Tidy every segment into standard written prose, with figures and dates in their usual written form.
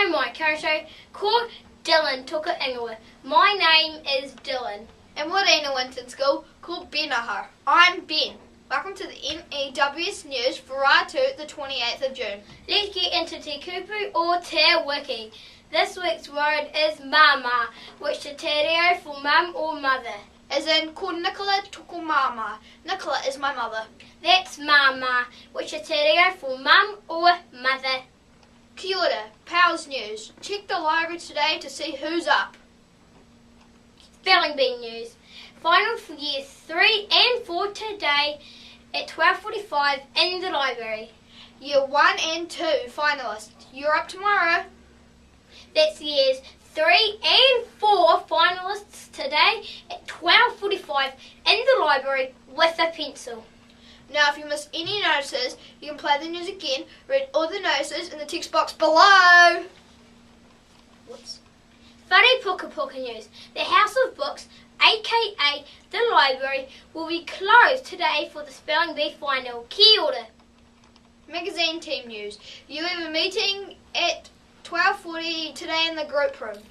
my koutou ko Dylan toka ingoa. My name is Dylan. And we're in a Winton School called Ben ahau. I'm Ben. Welcome to the N.E.W.S news for Whare-pukapuka the 28th of June. Let's get into te kupu or te wiki. This week's word is māmā, which is te reo for mum or mother. As in, ko Nicola toko māmā. Nicola is my mother. That's māmā, which is te reo for mum or mother. Kia ora, Powell's News. Check the library today to see who's up. Spelling Bee News. Finals for years 3 and 4 today at 12:45 in the library. Year 1 and 2 finalists. You're up tomorrow. That's years 3 and 4 finalists today at 12:45 in the library with a pencil. Now, if you miss any notices, you can play the news again, read all the notices in the text box below. Whare-pukapuka News. The House of Books, aka the library, will be closed today for the Spelling Bee final. Kia ora. Magazine Team News. You have a meeting at 12:40 today in the group room.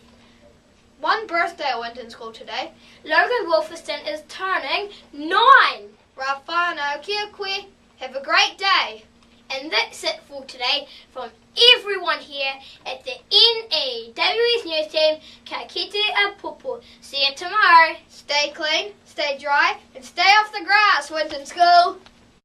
One birthday at Winton School today. Logan Wolferston is turning 9. Rafano kia koe. Have a great day. And that's it for today from everyone here at the N.E.W.S news team. Ka kite a popo. See you tomorrow. Stay clean, stay dry, and stay off the grass, Winton School.